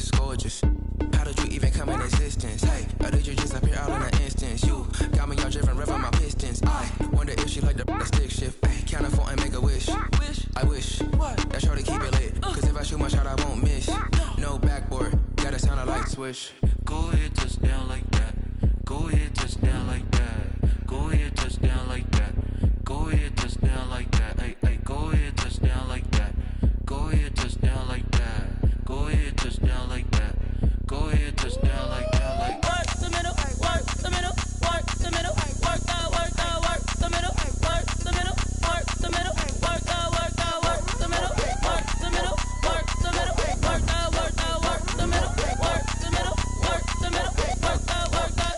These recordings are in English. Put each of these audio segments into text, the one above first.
just gorgeous. How did you even come in existence? Hey, or did you just appear out in an instance? You got me all driven, revving my pistons. I wonder if she like the stick shift. Hey, count it 4 and make a wish. I wish that shorty keep it lit. Cause if I shoot my shot, I won't miss. No backboard, gotta sound a light switch. Go ahead, touch down like that. Go ahead, touch down like that. Go ahead, touch down like that. Go ahead, touch down like that. Hey, hey, go ahead, touch down like that. Go ahead, touch down like that. Go ahead, touch down like that. Go ahead, touch down like that. Like work the middle, work the middle, work the middle, work the middle, work the middle, work the middle, work the middle, work the middle, work the middle, work the middle, work the middle, work the middle, work the middle, work the middle, work the.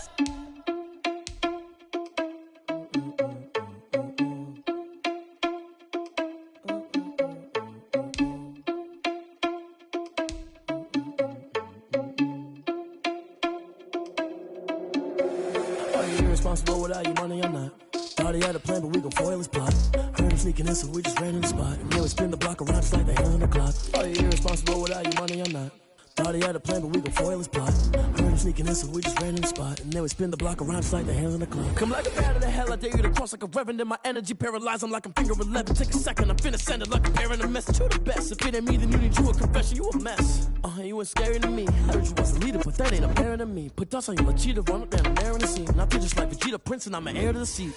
Irresponsible without your money or not. Thought he had a plan, but we gon' foil his plot. Heard him sneaking in, so we just ran in the spot. And then we spin the block around just like the hand on the clock. Are you irresponsible without your money or not? Thought he had a plan, but we gon' foil his plot. Heard him sneaking in, so we just ran in the spot. And then we spin the block around just like the hands on the clock. Come like a bat of the hell, I dare you to cross like a reverend. In my energy paralyzed, I'm like I'm finger 11. Take a second, I'm finna send it like a parent a message to the best. If it ain't me, then you need you a confession, you a mess. You ain't scary to me. I heard you was a leader, but that ain't apparent to me. Put dust on you, like cheetah, run up down the air in the scene. Not just like Vegeta Prince, and I'm an heir to the seat.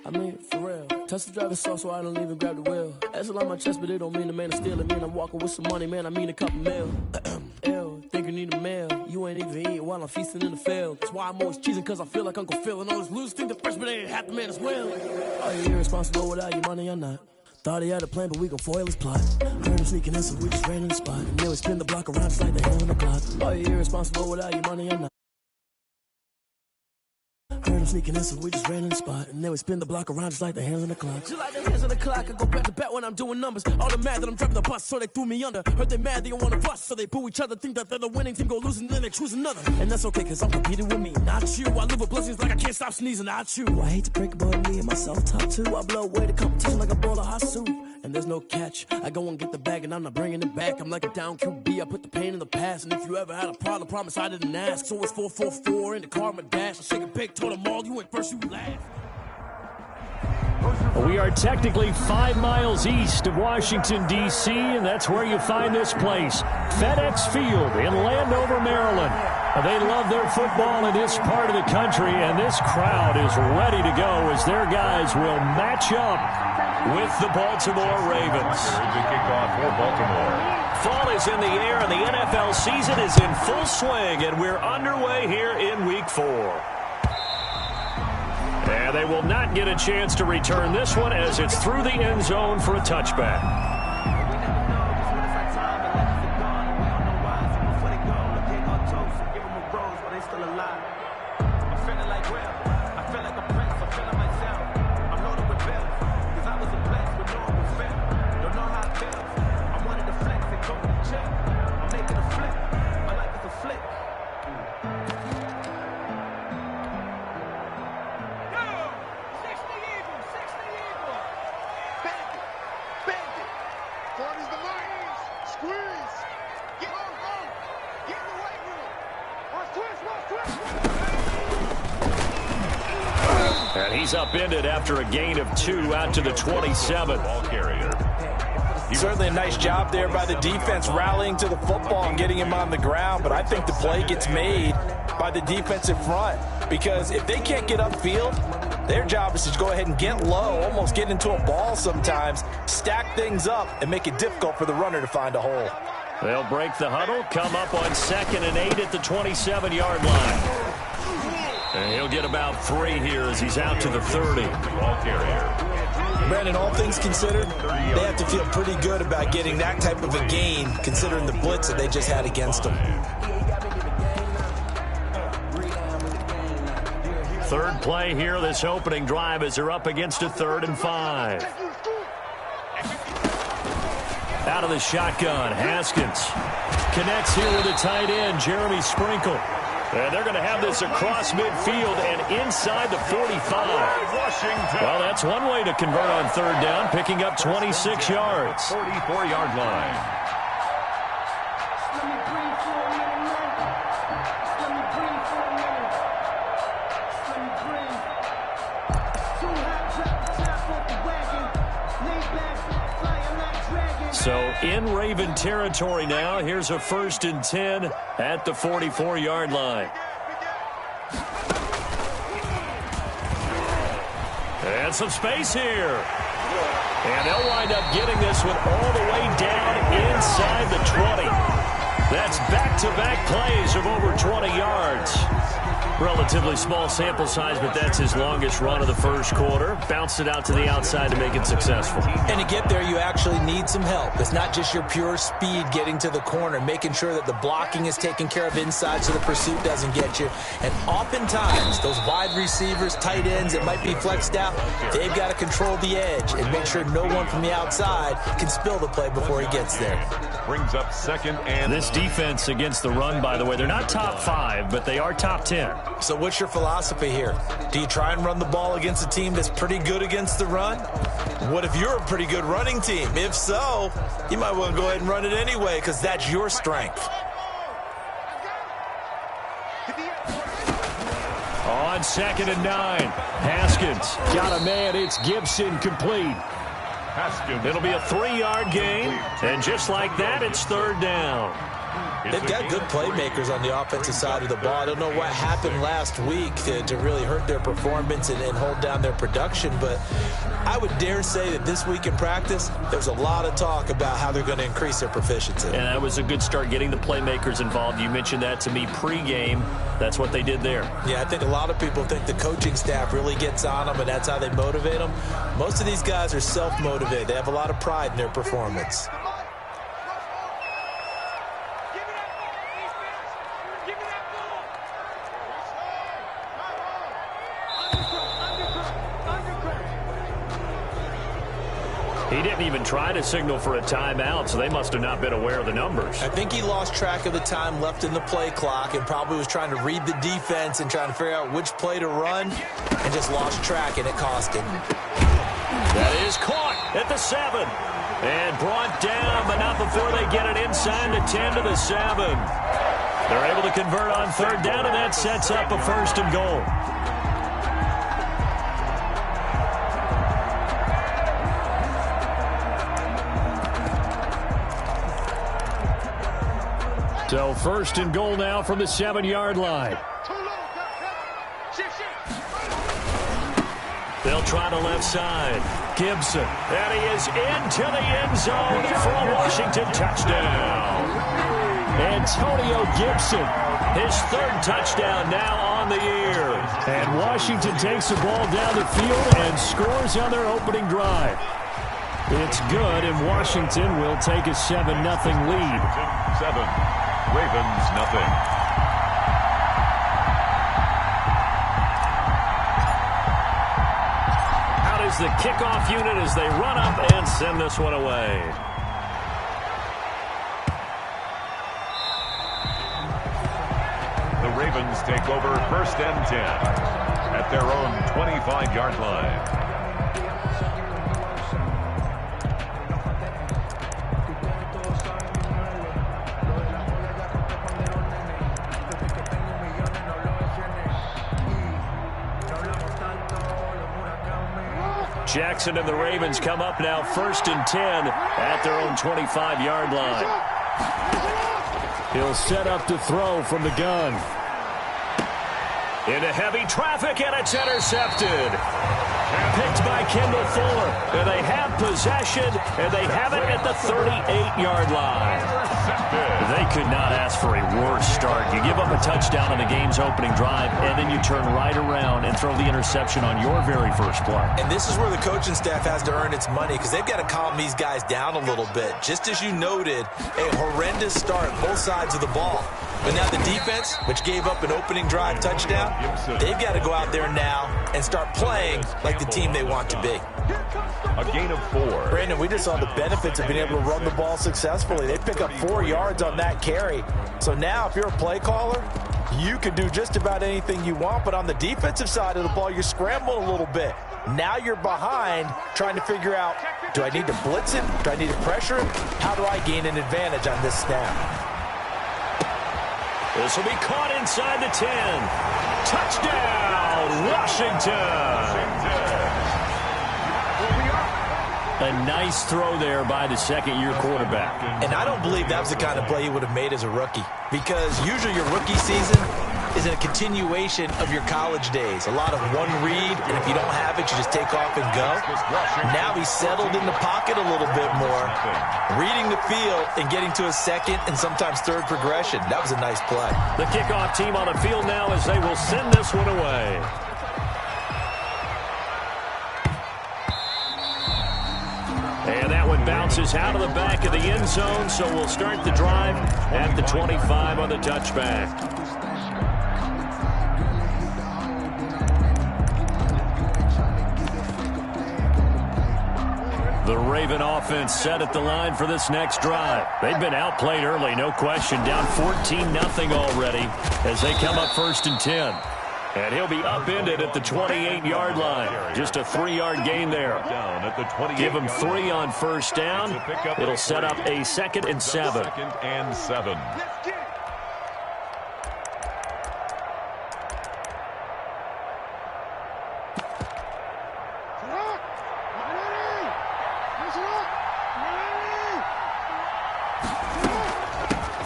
I mean, for real. Touch the driver's soft, so I don't even grab the wheel. That's on my chest, but it don't mean the man is stealing. Mean I'm walking with some money, man. I mean a couple mil. Ew, think you need a meal. You ain't even eating while I'm feasting in the field. That's why I'm always cheesing, cause I feel like Uncle Phil. And all this loose think the freshman ain't half the man as well. Are you irresponsible without your money or not? Thought he had a plan, but we gon' foil his plot. Heard him sneaking in, so we just ran in the spot. And then we spin the block around just like the hand on the clock. Are you irresponsible without your money or not? Heard him sneaking in, so we just ran in the spot. And then we spin the block around just like the hands on the clock. Just like the hands on the clock, I go back to back when I'm doing numbers. All the mad that I'm driving the bus, so they threw me under. Heard they mad, they don't wanna bust, so they boo each other. Think that they're the winning team, go losing, then they choose another. And that's okay, cause I'm competing with me, not you. I live with blessings like I can't stop sneezing, not you. I hate to break about me and my self-talk too. I blow away the competition like a bowl of hot soup. And there's no catch, I go and get the bag and I'm not bringing it back. I'm like a down QB, I put the pain in the past. And if you ever had a problem, promise I didn't ask. So it's 444 in the car, my dash. I shake a big, told them all, you went first, you last. We are technically 5 miles east of Washington, D.C., and that's where you find this place, FedEx Field in Landover, Maryland. They love their football in this part of the country, and this crowd is ready to go as their guys will match up with the Baltimore Ravens. Here's the kickoff for Baltimore. Fall is in the air, and the NFL season is in full swing, and we're underway here in Week 4. And they will not get a chance to return this one as it's through the end zone for a touchback. And he's upended after a gain of 2 out to the 27. Ball carrier. Certainly a nice job there by the defense rallying to the football and getting him on the ground, but I think the play gets made by the defensive front because if they can't get upfield, their job is to go ahead and get low, almost get into a ball sometimes, stack things up, and make it difficult for the runner to find a hole. They'll break the huddle, come up on 2nd and 8 at the 27-yard line. And he'll get about 3 here as he's out to the 30. Ball carrier. Brandon, all things considered, they have to feel pretty good about getting that type of a gain, considering the blitz that they just had against them. Third play here, this opening drive as they're up against a 3rd and 5. Out of the shotgun, Haskins connects here with a tight end, Jeremy Sprinkle. And they're going to have this across midfield and inside the 45. Well, that's one way to convert on 3rd down, picking up 26 yards. 44-yard line. So in Raven territory now. Here's a 1st and 10 at the 44-yard line. And some space here. And they'll wind up getting this one all the way down inside the 20. That's back-to-back plays of over 20 yards. Relatively small sample size, but that's his longest run of the first quarter. Bounced it out to the outside to make it successful. And to get there, you actually need some help. It's not just your pure speed getting to the corner, making sure that the blocking is taken care of inside so the pursuit doesn't get you. And oftentimes, those wide receivers, tight ends that might be flexed out, they've got to control the edge and make sure no one from the outside can spill the play before he gets there. Brings up 2nd and This defense against the run, by the way, they're not top 5, but they are top 10. So what's your philosophy here? Do you try and run the ball against a team that's pretty good against the run? What if you're a pretty good running team? If so, you might want to go ahead and run it anyway because that's your strength. On 2nd and 9, Haskins got a man. It's Gibson complete. Haskins. It'll be a 3-yard gain, and just like that, it's 3rd down. They've got good playmakers on the offensive side of the ball. I don't know what happened last week to really hurt their performance and hold down their production, but I would dare say that this week in practice, there was a lot of talk about how they're going to increase their proficiency. And that was a good start, getting the playmakers involved. You mentioned that to me pregame. That's what they did there. Yeah, I think a lot of people think the coaching staff really gets on them, and that's how they motivate them. Most of these guys are self-motivated. They have a lot of pride in their performance. He didn't even try to signal for a timeout, so they must have not been aware of the numbers. I think he lost track of the time left in the play clock and probably was trying to read the defense and trying to figure out which play to run and just lost track, and it cost him. That is caught at the 7 and brought down, but not before they get it inside the 10 to the 7. They're able to convert on 3rd down, and that sets up a 1st and goal. So 1st and goal now from the 7-yard line. They'll try the left side. Gibson. And he is into the end zone for a Washington touchdown. Antonio Gibson, his 3rd touchdown now on the year. And Washington takes the ball down the field and scores on their opening drive. It's good, and Washington will take a 7-0 lead. 7. Ravens, nothing. Out is the kickoff unit as they run up and send this one away. The Ravens take over 1st and 10 at their own 25-yard line. Jackson and the Ravens come up now 1st and 10 at their own 25-yard line. He'll set up to throw from the gun. Into heavy traffic, and it's intercepted. Picked by Kendall Fuller. And they have possession, and they have it at the 38-yard line. They could not ask for a worse start. You give up a touchdown on the game's opening drive, and then you turn right around and throw the interception on your very first play. And this is where the coaching staff has to earn its money because they've got to calm these guys down a little bit. Just as you noted, a horrendous start both sides of the ball. But now the defense, which gave up an opening drive touchdown, they've got to go out there now and start playing like the team they want to be. A gain of 4. Brandon, we just saw the benefits of being able to run the ball successfully. They pick up 4 yards on that carry. So now if you're a play caller, you can do just about anything you want. But on the defensive side of the ball, you're scrambling a little bit. Now you're behind trying to figure out, do I need to blitz him? Do I need to pressure him? How do I gain an advantage on this snap? This will be caught inside the 10. Touchdown, Washington. A nice throw there by the second-year quarterback. And I don't believe that was the kind of play he would have made as a rookie, because usually your rookie season is a continuation of your college days. A lot of one read, and if you don't have it, you just take off and go. Now he's settled in the pocket a little bit more, reading the field and getting to a second and sometimes third progression. That was a nice play. The kickoff team on the field now as they will send this one away. And that one bounces out of the back of the end zone, so we'll start the drive at the 25 on the touchback. The Raven offense set at the line for this next drive. They've been outplayed early, no question. Down 14-0 already as they come up 1st and 10. And he'll be upended at the 28-yard line. Just a 3-yard gain there. Give him 3 on 1st down. It'll set up a 2nd and 7.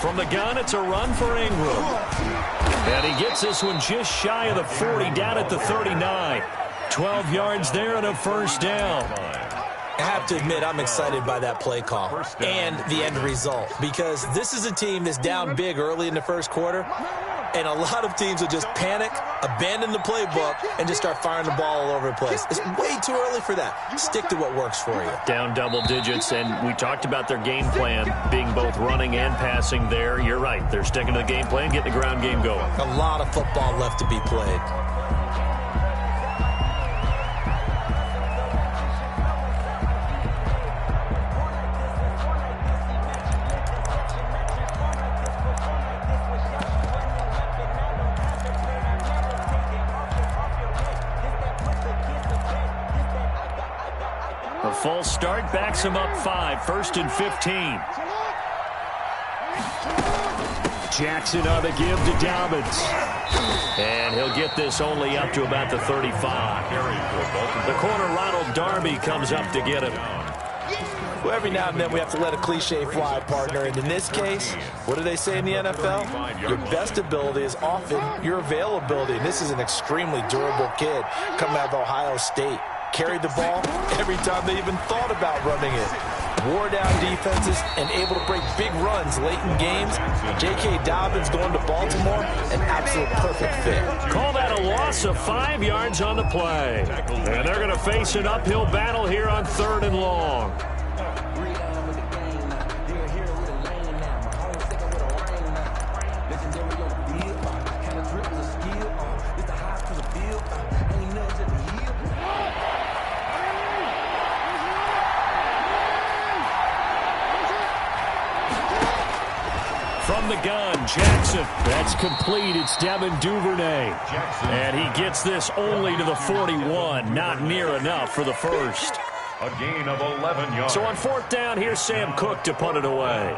From the gun, it's a run for Ingram. And he gets this one just shy of the 40, down at the 39. 12 yards there and a 1st down. I have to admit, I'm excited by that play call and the end result, because this is a team that's down big early in the first quarter, and a lot of teams will just panic, abandon the playbook, and just start firing the ball all over the place. It's way too early for that. Stick to what works for you. Down double digits, and we talked about their game plan being both running and passing there. You're right. They're sticking to the game plan, getting the ground game going. A lot of football left to be played. A false start backs him up 5, 1st and 15. Jackson on the give to Dobbins. And he'll get this only up to about the 35. The corner, Ronald Darby, comes up to get him. Well, every now and then we have to let a cliche fly, partner. And in this case, what do they say in the NFL? Your best ability is often your availability. And this is an extremely durable kid coming out of Ohio State. Carried the ball every time they even thought about running it. Wore down defenses and able to break big runs late in games. J.K. Dobbins going to Baltimore, an absolute perfect fit. Call that a loss of 5 yards on the play. And they're going to face an uphill battle here on 3rd and long. From the gun, Jackson. That's complete. It's Devin Duvernay. And he gets this only to the 41. Not near enough for the 1st. A gain of 11 yards. So on 4th down, here's Sam Cook to punt it away.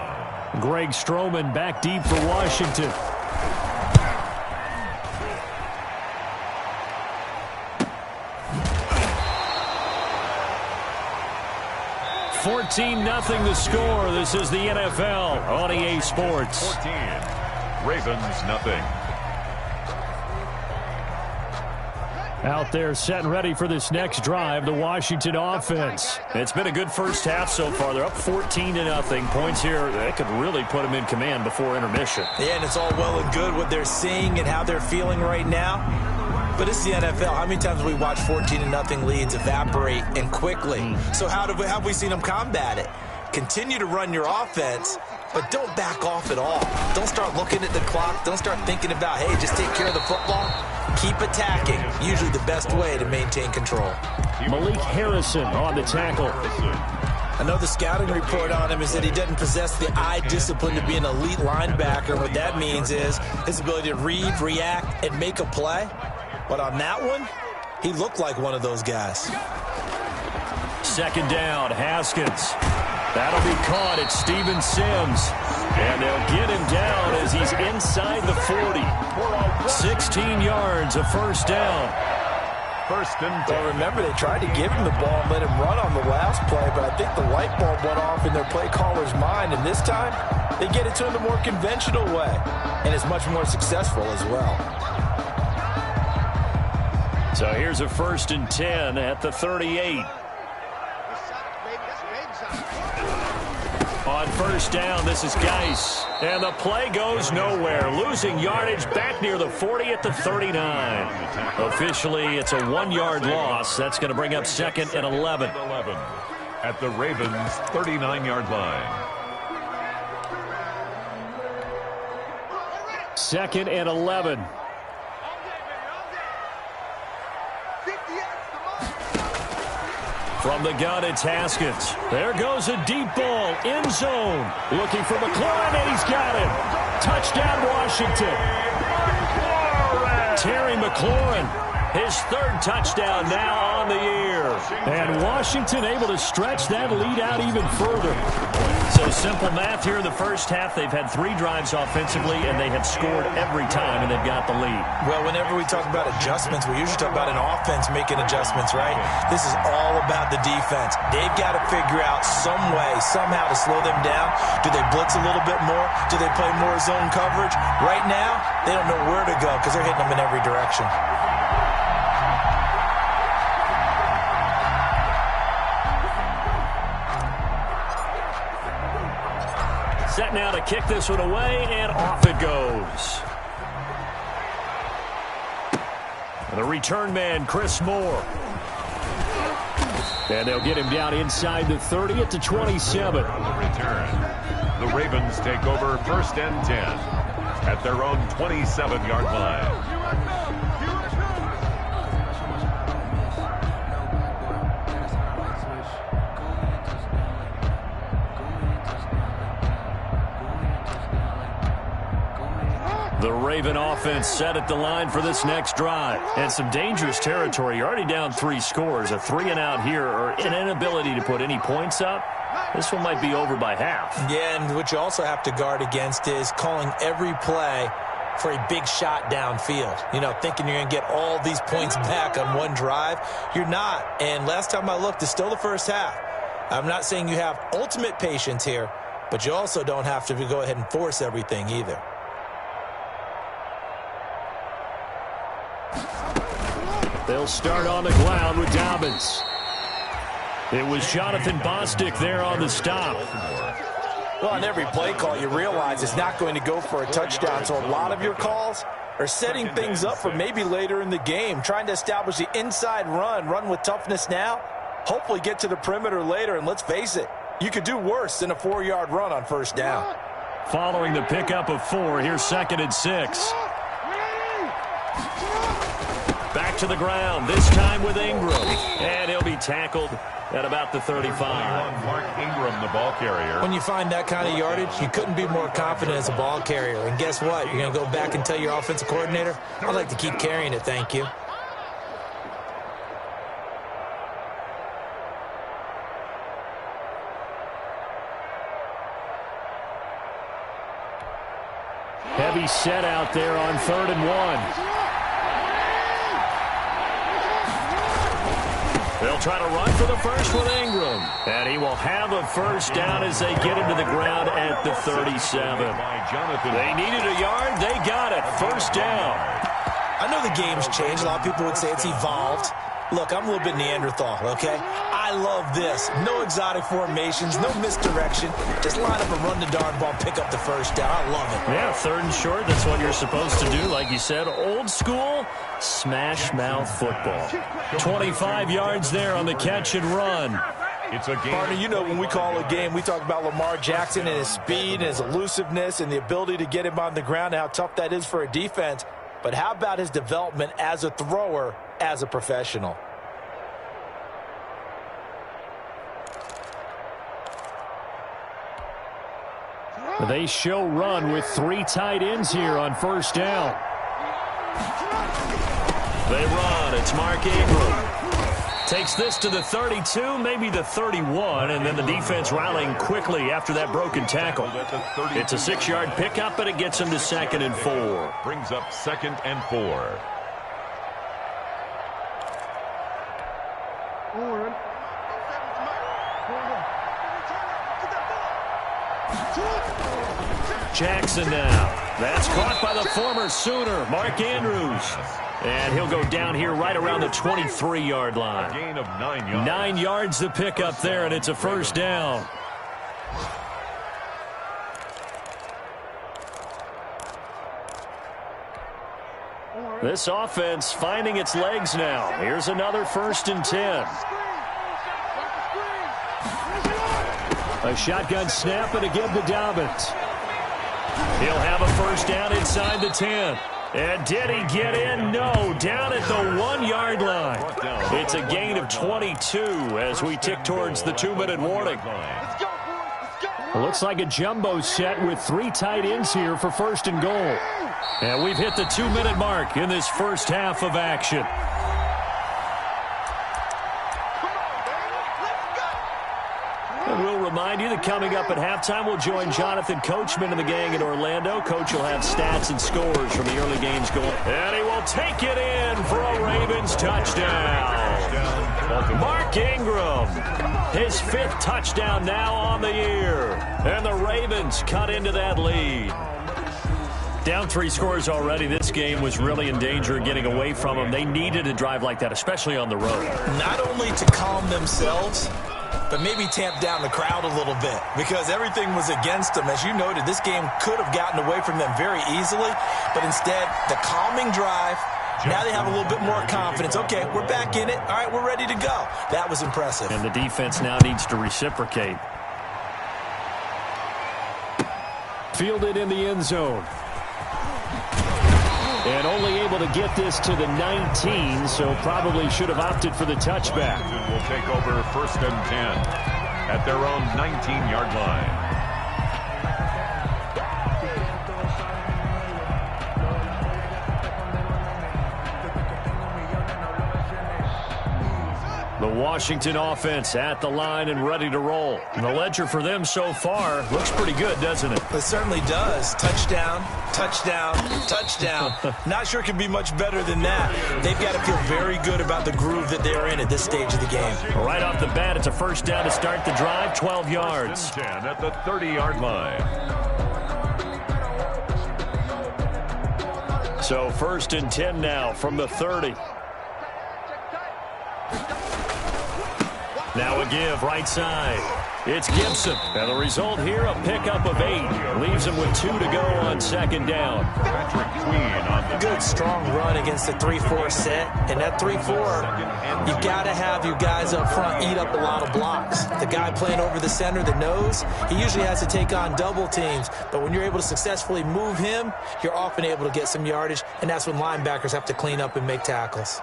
Greg Stroman back deep for Washington. $14-0 the score. This is the NFL on EA Sports. 14. Ravens nothing. Out there set and ready for this next drive, the Washington offense. It's been a good first half so far. They're up 14-0. Points here, that could really put them in command before intermission. Yeah, and it's all well and good what they're seeing and how they're feeling right now. But it's the NFL. How many times have we watched 14-0 leads evaporate and quickly? So how have we seen them combat it? Continue to run your offense, but don't back off at all. Don't start looking at the clock. Don't start thinking about, hey, just take care of the football. Keep attacking. Usually the best way to maintain control. Malik Harrison on the tackle. I know the scouting report on him is that he doesn't possess the eye discipline to be an elite linebacker. What that means is his ability to read, react, and make a play. But on that one, he looked like one of those guys. 2nd down, Haskins. That'll be caught at Steven Sims. And they'll get him down as he's inside the 40. 16 yards, a 1st down. first and 10. Well, remember, they tried to give him the ball and let him run on the last play, but I think the light bulb went off in their play caller's mind, and this time they get it to him the more conventional way, and it's much more successful as well. So here's a first and 10 at the 38. On first down, this is Geis. And the play goes nowhere. Losing yardage back near the 40 at the 39. Officially, it's a 1-yard loss. That's going to bring up second and 11. At the Ravens' 39-yard line. Second and 11. From the gun, it's Haskins. There goes a deep ball, end zone. Looking for McLaurin, and he's got him. Touchdown, Washington. Terry McLaurin, his third touchdown now on the year. And Washington able to stretch that lead out even further. So simple math here in the first half. They've had 3 drives offensively, and they have scored every time, and they've got the lead. Well, whenever we talk about adjustments, we usually talk about an offense making adjustments, right? This is all about the defense. They've got to figure out some way, somehow to slow them down. Do they blitz a little bit more? Do they play more zone coverage? Right now, they don't know where to go because they're hitting them in every direction. Set now to kick this one away, and off it goes. And the return man, Chris Moore. And they'll get him down inside the 30 at the 27. On the return, the Ravens take over first and 10 at their own 27-yard line. The Raven offense set at the line for this next drive. And some dangerous territory. You're already down 3 scores. A 3-and-out here, or an inability to put any points up. This one might be over by half. Yeah, and what you also have to guard against is calling every play for a big shot downfield. You know, thinking you're going to get all these points back on one drive. You're not. And last time I looked, it's still the first half. I'm not saying you have ultimate patience here, but you also don't have to go ahead and force everything either. They'll start on the ground with Dobbins. It was Jonathan Bostic there on the stop. Well, on every play call, you realize it's not going to go for a touchdown, so a lot of your calls are setting things up for maybe later in the game, trying to establish the inside run with toughness now, hopefully get to the perimeter later, and let's face it, you could do worse than a 4-yard run on first down. Following the pickup of 4, here's second and 6. Back to the ground, this time with Ingram. And he'll be tackled at about the 35. Mark Ingram, the ball carrier. When you find that kind of yardage, you couldn't be more confident as a ball carrier. And guess what? You're going to go back and tell your offensive coordinator, I'd like to keep carrying it, thank you. Heavy set out there on 3rd and 1. They'll try to run for the first with Ingram. And he will have a first down as they get him to the ground at the 37. They needed a yard. They got it. First down. I know the game's changed. A lot of people would say it's evolved. Look, I'm a little bit Neanderthal, okay? I love this. No exotic formations, no misdirection. Just line up and run the darn ball, pick up the first down. I love it. Yeah, 3rd and short. That's what you're supposed to do. Like you said, old school smash mouth football. 25 yards there on the catch and run. It's a game. Partner, you know when we call a game, we talk about Lamar Jackson and his speed and his elusiveness and the ability to get him on the ground and how tough that is for a defense. But how about his development as a thrower, as a professional? They show run with 3 tight ends here on first down. They run. It's Mark Ingram. Takes this to the 32, maybe the 31, and then the defense rallying quickly after that broken tackle. It's a 6-yard pickup, but it gets them to 2nd and 4. Brings up 2nd and 4. Jackson now. That's caught by the former Sooner, Mark Andrews. And he'll go down here right around the 23-yard line. A gain of 9 yards. 9 yards to pick up there, and it's a first down. This offense finding its legs now. Here's another 1st and 10. A shotgun snap and a give to Dobbins. He'll have a first down inside the 10. And did he get in? No. Down at the 1-yard line. It's a gain of 22 as we tick towards the 2-minute warning. It looks like a jumbo set with 3 tight ends here for 1st and goal. And we've hit the 2-minute mark in this first half of action. And we'll remind you that coming up at halftime, we'll join Jonathan Coachman and the gang in Orlando. Coach will have stats and scores from the early games going. And he will take it in for a Ravens touchdown. Mark Ingram, his 5th touchdown now on the year. And the Ravens cut into that lead. Down 3 scores already. This game was really in danger of getting away from them. They needed a drive like that, especially on the road. Not only to calm themselves, but maybe tamp down the crowd a little bit because everything was against them. As you noted, this game could have gotten away from them very easily, but instead, the calming drive, now they have a little bit more confidence. Okay, we're back in it. All right, we're ready to go. That was impressive. And the defense now needs to reciprocate. Fielded in the end zone. And only able to get this to the 19, so probably should have opted for the touchback. Washington will take over 1st and 10 at their own 19-yard line. The Washington offense at the line and ready to roll. And the ledger for them so far looks pretty good, doesn't it? It certainly does. Touchdown, touchdown, touchdown. Not sure it can be much better than that. They've got to feel very good about the groove that they are in at this stage of the game. Right off the bat, it's a first down to start the drive, 12 yards. 10 at the 30-yard line. So 1st and 10 now from the 30. Now a give right side. It's Gibson. And the result here, a pickup of 8. Leaves him with 2 to go on 2nd down. Patrick Queen on the good, strong run against the 3-4 set. And that 3-4, you've got to have you guys up front eat up a lot of blocks. The guy playing over the center, the nose, he usually has to take on double teams. But when you're able to successfully move him, you're often able to get some yardage. And that's when linebackers have to clean up and make tackles.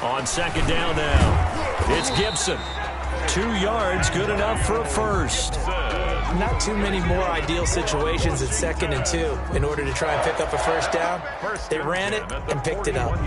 On 2nd down now, it's Gibson. 2 yards, good enough for a first. Not too many more ideal situations at 2nd and 2 in order to try and pick up a first down. They ran it and picked it up.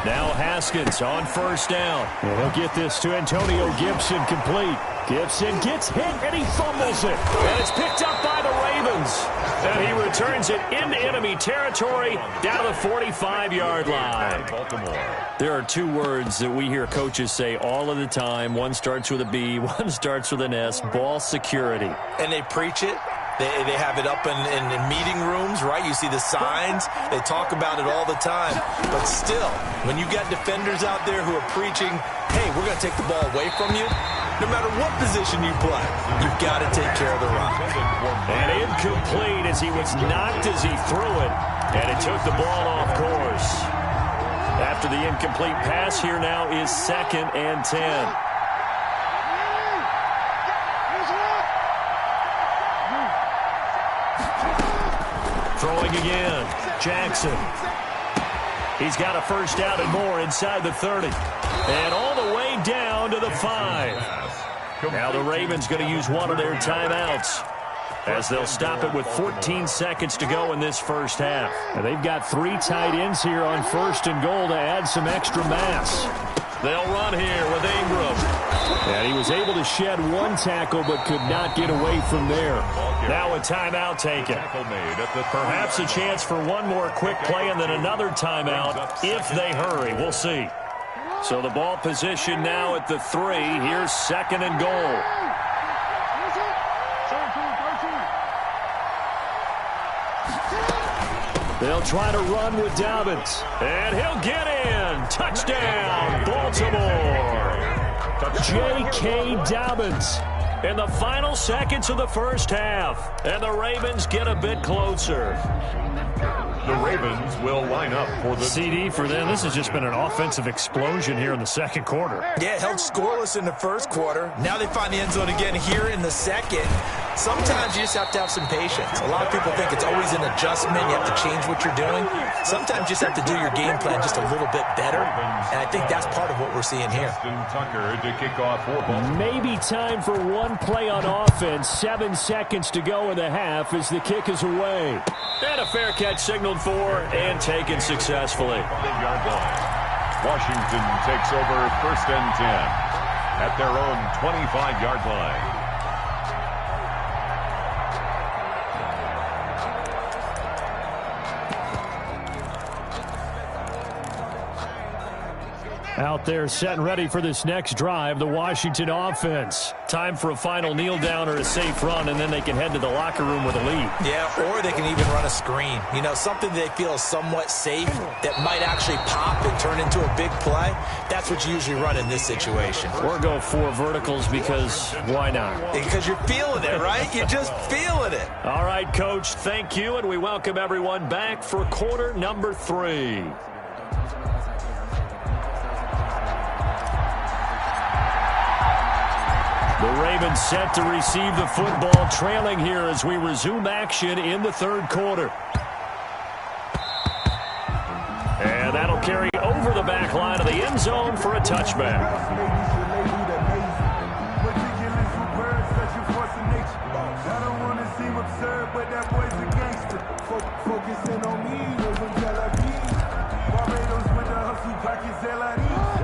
Now Haskins on 1st down. And he'll get this to Antonio Gibson complete. Gibson gets hit and he fumbles it. And it's picked up by the Ravens. And he returns it into enemy territory down to the 45-yard line. There are 2 words that we hear coaches say all of the time. One starts with a B, one starts with an S, ball security. And they preach it. They have it up in meeting rooms, right? You see the signs. They talk about it all the time. But still, when you got defenders out there who are preaching, hey, we're going to take the ball away from you, no matter what position you play, you've got to take care of the run. And incomplete as he was knocked as he threw it, and it took the ball off course. After the incomplete pass, here now is 2nd and 10. Throwing again, Jackson. He's got a first down and more inside the 30. And all the way down to the 5. Now the Ravens going to use one of their timeouts. as they'll stop it with 14 seconds to go in this first half. And they've got 3 tight ends here on 1st and goal to add some extra mass. They'll run here with Ingram. And he was able to shed 1 tackle but could not get away from there. Now a timeout taken. Perhaps a chance for one more quick play and then another timeout if they hurry. We'll see. So the ball position now at the 3. Here's 2nd and goal. They'll try to run with Dobbins. And he'll get in. Touchdown, Baltimore. J.K. Dobbins in the final seconds of the first half. And the Ravens get a bit closer. The Ravens will line up for the CD for them. This has just been an offensive explosion here in the second quarter. Yeah, held scoreless in the first quarter. Now they find the end zone again here in the second. Sometimes you just have to have some patience. A lot of people think it's always an adjustment. You have to change what you're doing. Sometimes you just have to do your game plan just a little bit better. And I think that's part of what we're seeing here. Tucker to kick off for Baltimore. Maybe time for one play on offense. 7 seconds to go in the half as the kick is away. And a fair catch signaled for and taken successfully. Washington takes over 1st and 10 at their own 25-yard line. Out there set and ready for this next drive, the Washington offense. Time for a final kneel down or a safe run, and then they can head to the locker room with a lead. Yeah, or they can even run a screen. You know, something they feel is somewhat safe that might actually pop and turn into a big play. That's what you usually run in this situation. Or go 4 verticals because why not? Because you're feeling it, right? You're just feeling it. All right, Coach, thank you, and we welcome everyone back for quarter number 3. The Ravens set to receive the football, trailing here as we resume action in the third quarter. And that'll carry over the back line of the end zone for a touchback.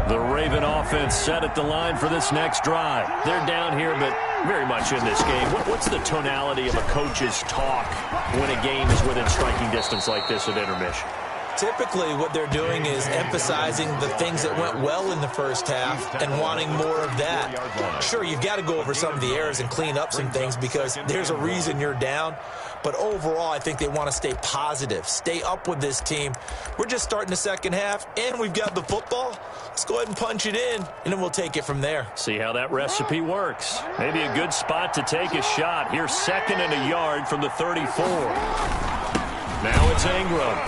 The Raven offense set at the line for this next drive. They're down here, but very much in this game. What's the tonality of a coach's talk when a game is within striking distance like this at intermission? Typically, what they're doing is emphasizing the things that went well in the first half and wanting more of that. Sure, you've got to go over some of the errors and clean up some things because there's a reason you're down. But overall, I think they want to stay positive, stay up with this team. We're just starting the second half, and we've got the football. Let's go ahead and punch it in, and then we'll take it from there. See how that recipe works. Maybe a good spot to take a shot. Here's 2nd and a yard from the 34. Now it's Ingram.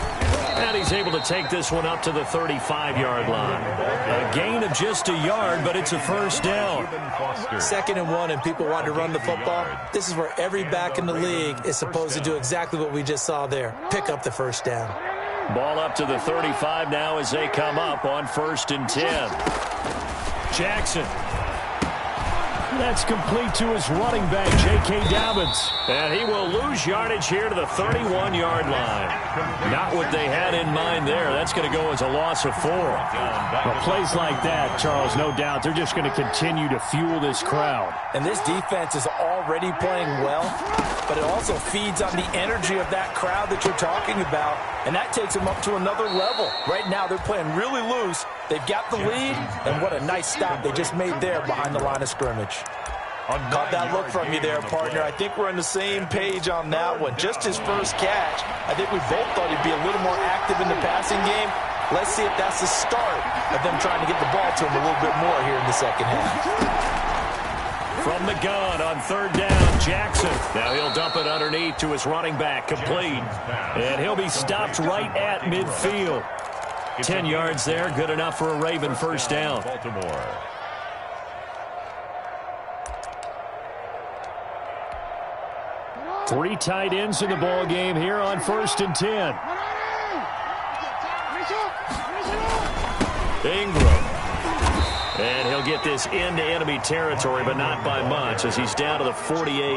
And he's able to take this one up to the 35-yard line. A gain of just a yard, but it's a first down. 2nd and 1, and people want to run the football. This is where every back in the league is supposed to do exactly what we just saw there. Pick up the first down. Ball up to the 35 now as they come up on 1st and 10. Jackson. That's complete to his running back, J.K. Dobbins. And he will lose yardage here to the 31-yard line. Not what they had in mind there. That's going to go as a loss of 4. Well, plays like that, Charles, no doubt, they're just going to continue to fuel this crowd. And this defense is already playing well, but it also feeds on the energy of that crowd that you're talking about, and that takes them up to another level. Right now, they're playing really loose. They've got the lead, and what a nice stop they just made there behind the line of scrimmage. Caught that look from you there, partner. I think we're on the same page on that one. Just his first catch. I think we both thought he'd be a little more active in the passing game. Let's see if that's the start of them trying to get the ball to him a little bit more here in the second half. From the gun on 3rd down, Jackson. Now he'll dump it underneath to his running back, complete. And he'll be stopped right at midfield. 10 yards there, good enough for a Raven first down. Baltimore. Three tight ends in the ball game here on 1st and 10. Ingram. And he'll get this into enemy territory, but not by much, as he's down to the 48.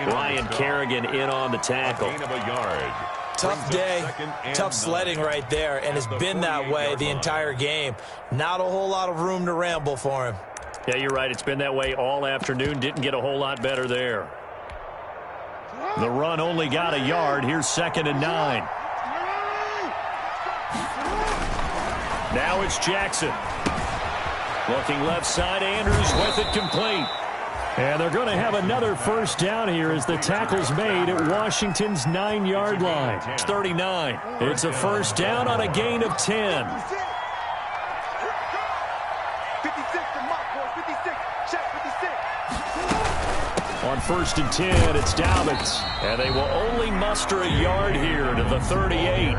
Ryan Kerrigan in on the tackle. Gain of a yard. Tough day, tough sledding right there, and it's been that way the entire game. Not a whole lot of room to ramble for him. Yeah, you're right. It's been that way all afternoon. Didn't get a whole lot better there. The run only got a yard. Here's 2nd and 9. Now it's Jackson. Looking left side, Andrews with it complete. And they're going to have another first down here as the tackle's made at Washington's 9-yard line. It's 39. It's a first down on a gain of 10. On 1st and 10, it's Dobbins. And they will only muster a yard here to the 38.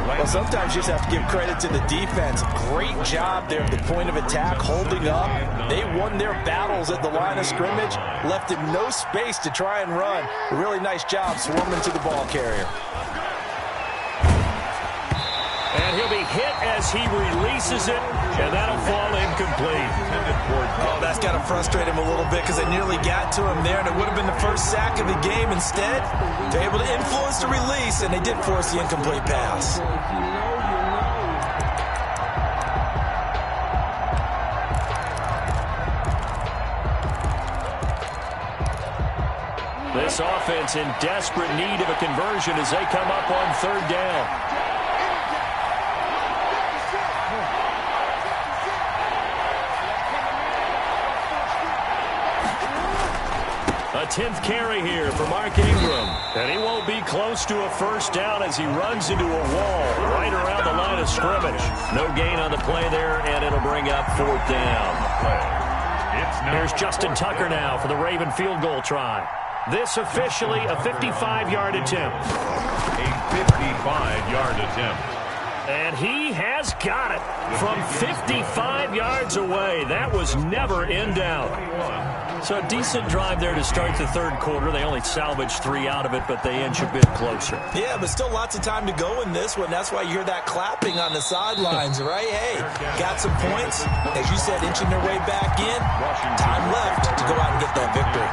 Well, sometimes you just have to give credit to the defense. Great job there at the point of attack, holding up. They won their battles at the line of scrimmage, left him no space to try and run. A really nice job swarming to the ball carrier. And he'll be hit as he releases it, and that'll fall incomplete. Oh, that's got to frustrate him a little bit because they nearly got to him there, and it would have been the first sack of the game. Instead, they're able to influence the release, and they did force the incomplete pass. This offense in desperate need of a conversion as they come up on 3rd down. A 10th carry here for Mark Ingram. And he won't be close to a first down as he runs into a wall right around the line of scrimmage. No gain on the play there, and it'll bring up 4th down. Here's Justin Tucker now for the Raven field goal try. This officially a 55-yard attempt. A 55-yard attempt. And he has got it from 55 yards away. That was never in doubt. So a decent drive there to start the 3rd quarter. They only salvaged 3 out of it, but they inch a bit closer. Yeah, but still lots of time to go in this one. That's why you hear that clapping on the sidelines, right? Hey, got some points. As you said, inching their way back in. Time left to go out and get that victory.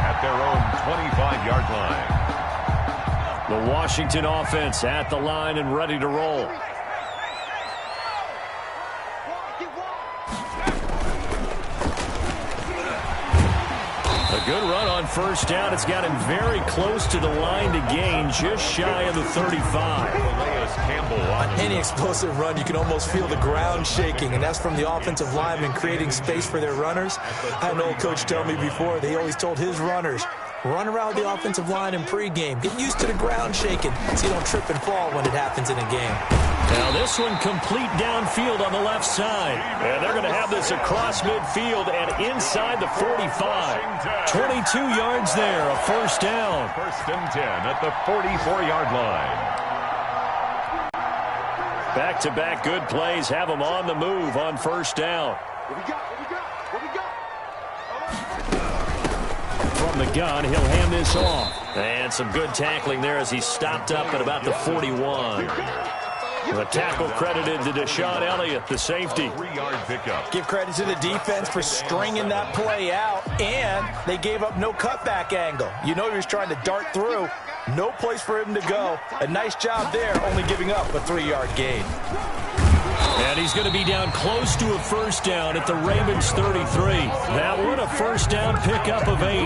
At their own 25-yard line. The Washington offense at the line and ready to roll. A good run on first down. It's got him very close to the line to gain, just shy of the 35. On any explosive run, you can almost feel the ground shaking, and that's from the offensive linemen creating space for their runners. I had an old coach tell me before, they always told his runners, run around the offensive line in pregame. Get used to the ground shaking so you don't trip and fall when it happens in a game. Now this one complete downfield on the left side. And they're going to have this across midfield and inside the 45. 22 yards there, a first down. 1st and 10 at the 44-yard line. Back-to-back good plays have them on the move on first down. From the gun, he'll hand this off. And some good tackling there as he stopped up at about the 41. The tackle credited to Deshaun Elliott, the safety. 3-yard pickup. Give credit to the defense for stringing that play out, and they gave up no cutback angle. You know he was trying to dart through. No place for him to go. A nice job there, only giving up a 3-yard gain. And he's going to be down close to a first down at the Ravens 33. That one a first down pickup of 8.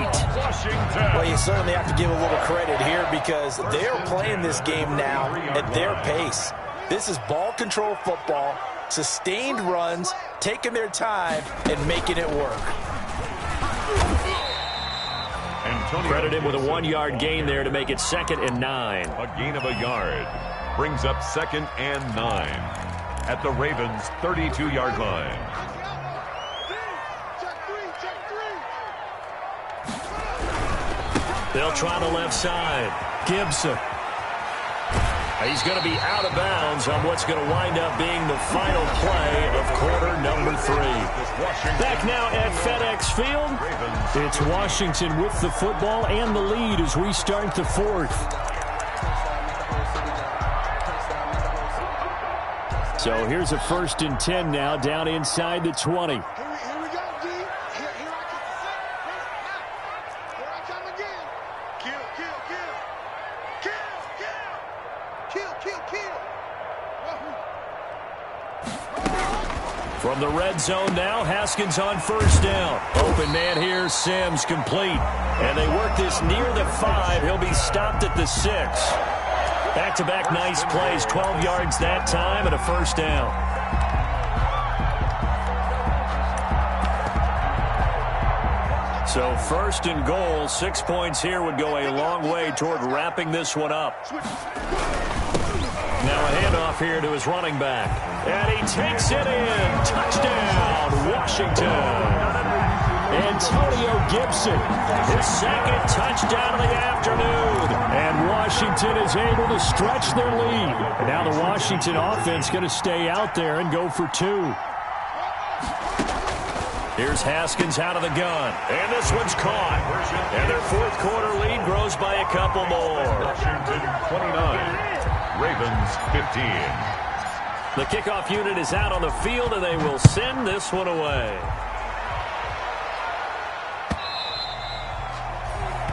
Well, you certainly have to give a little credit here because they're playing this game now at their pace. This is ball control football, sustained runs, taking their time, and making it work. Credit him with a 1-yard gain there to make it 2nd and 9. A gain of a yard brings up 2nd and 9 at the Ravens' 32-yard line. They'll try the left side. Gibson. He's going to be out of bounds on what's going to wind up being the final play of quarter number 3. Back now at FedEx Field. It's Washington with the football and the lead as we start the 4th. So here's a 1st and 10 now, down inside the 20. Here we go, D. Here I come again. Kill. From the red zone now, Haskins on 1st down. Open man here, Sims complete. And they work this near the 5. He'll be stopped at the 6. Back-to-back nice plays, 12 yards that time and a 1st down. So 1st and goal, 6 points here would go a long way toward wrapping this one up. Now a handoff here to his running back. And he takes it in. Touchdown, Washington. Antonio Gibson, his 2nd touchdown of the afternoon. And Washington is able to stretch their lead. And now the Washington offense going to stay out there and go for 2. Here's Haskins out of the gun. And this one's caught. And their 4th quarter lead grows by a couple more. Washington 29. Ravens 15. The kickoff unit is out on the field, and they will send this one away.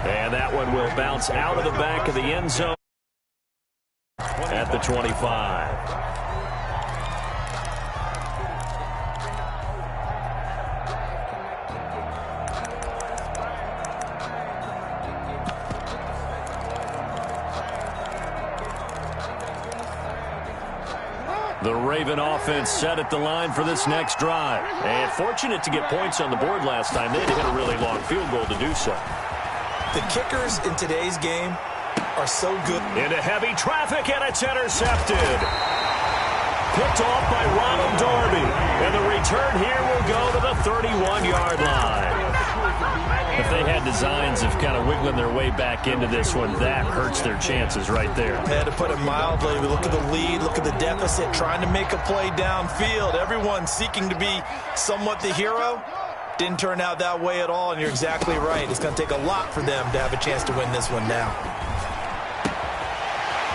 And that one will bounce out of the back of the end zone at the 25. The Raven offense set at the line for this next drive. And fortunate to get points on the board last time. They had to hit a really long field goal to do so. The kickers in today's game are so good. Into heavy traffic, and it's intercepted. Picked off by Ronald Darby. And the return here will go to the 31-yard line. If they had designs of kind of wiggling their way back into this one, that hurts their chances right there. I had to put it mildly. We look at the lead, look at the deficit, trying to make a play downfield. Everyone seeking to be somewhat the hero. Didn't turn out that way at all, and you're exactly right. It's going to take a lot for them to have a chance to win this one now.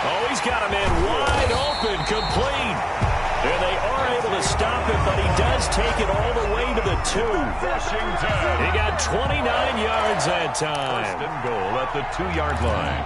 Oh, he's got a man wide open, complete. And they are able to stop him, but he does take it all the way to the 2. Washington. He got 29 yards that time. 1st and goal at the 2-yard line.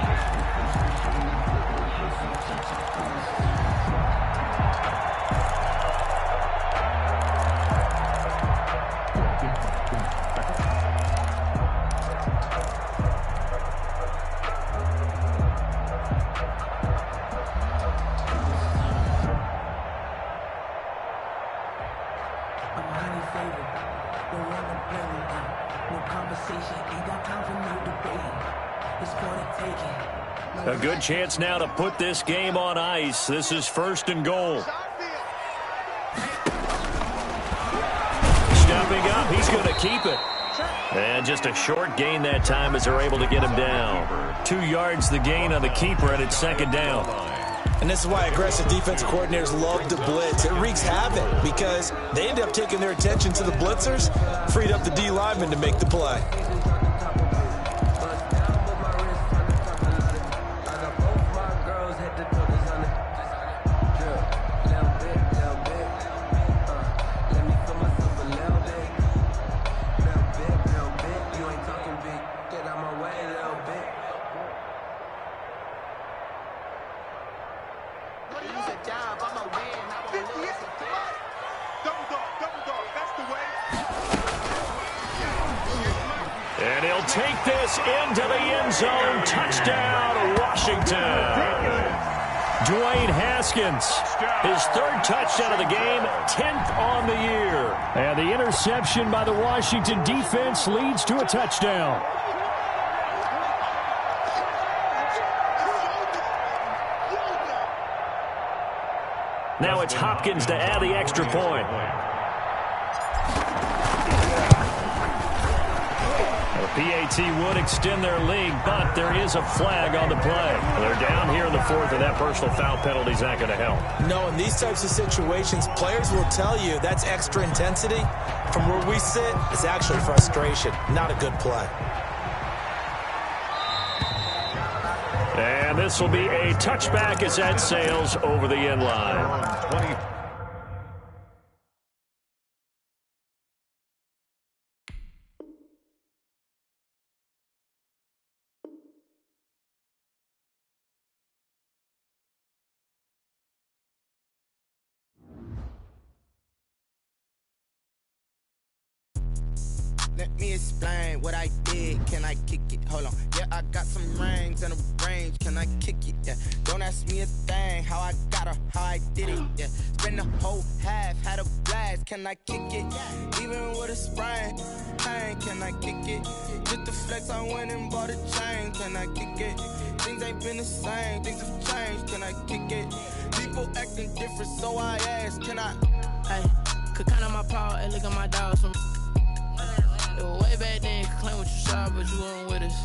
A good chance now to put this game on ice. This is 1st and goal. Stepping up, he's going to keep it. And just a short gain that time as they're able to get him down. 2 yards the gain on the keeper, and it's 2nd down. And this is why aggressive defensive coordinators love to blitz. It wreaks havoc because they end up taking their attention to the blitzers, freed up the D lineman to make the play. And he'll take this into the end zone. Touchdown, Washington. Dwayne Haskins, his 3rd touchdown of the game, 10th on the year. And the interception by the Washington defense leads to a touchdown. Now it's Hopkins to add the extra point. PAT would extend their lead, but there is a flag on the play. They're down here in the 4th, and that personal foul penalty is not going to help. No, in these types of situations, players will tell you that's extra intensity. From where we sit, it's actually frustration, not a good play. And this will be a touchback as that sails over the end line. Let me explain what I did. Can I kick it? Hold on. Yeah, I got some rings and a range. Can I kick it? Yeah. Don't ask me a thing. How I got her, how I did it. Yeah. Spend the whole half, had a blast. Can I kick it? Even with a sprain, pain. Can I kick it? Just the flex, I went and bought a chain. Can I kick it? Things ain't been the same. Things have changed. Can I kick it? People acting different, so I ask. Can I? Hey, could count on my power and look at my dogs from. It was way back then, could claim what you saw, but you weren't with us.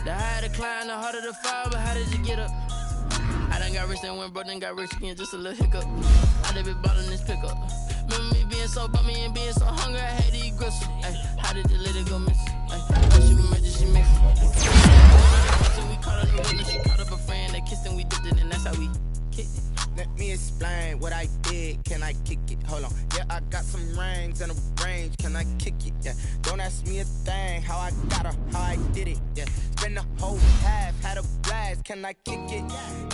The higher the climb, the harder the fall, but how did you get up? I done got rich and went broke, then got rich again, just a little hiccup. I done been ballin' this pickup. Remember me being so bummy and being so hungry, I had to eat gristle. Ay, how did the lady go miss? Ay, she was murdered, she mixed. So we caught up the witness, she caught up a friend, they kissed and we dipped it, and that's how we kicked it. Let me explain what I did. Can I kick it? Hold on. Yeah, I got some rings and a range. Can I kick it? Yeah. Don't ask me a thing. How I got her, how I did it. Yeah. Spend the whole half, had a blast. Can I kick it?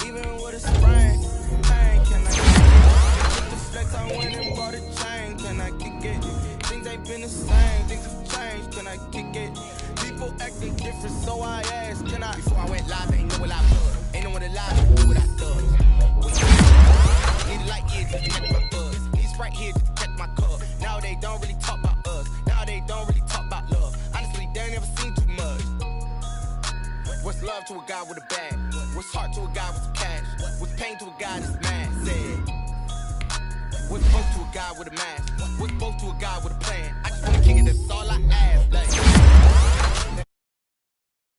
Even with a sprain, pain. Can I kick it? With the flex, I went and bought a chain. Can I kick it? Things ain't been the same. Things have changed. Can I kick it? People acting different, so I asked. Can I? Before I went live, ain't know what I was. Ain't no one alive, knew what I thought. Need light years to catch my buzz. These right here just to catch my cup. Now they don't really talk about us. Now they don't really talk about love. Honestly, they ain't never seen too much. What's love to a guy with a bag? What's heart to a guy with some cash? What's pain to a guy that's mad? Said. What's both to a guy with a mask? What's both to a guy with a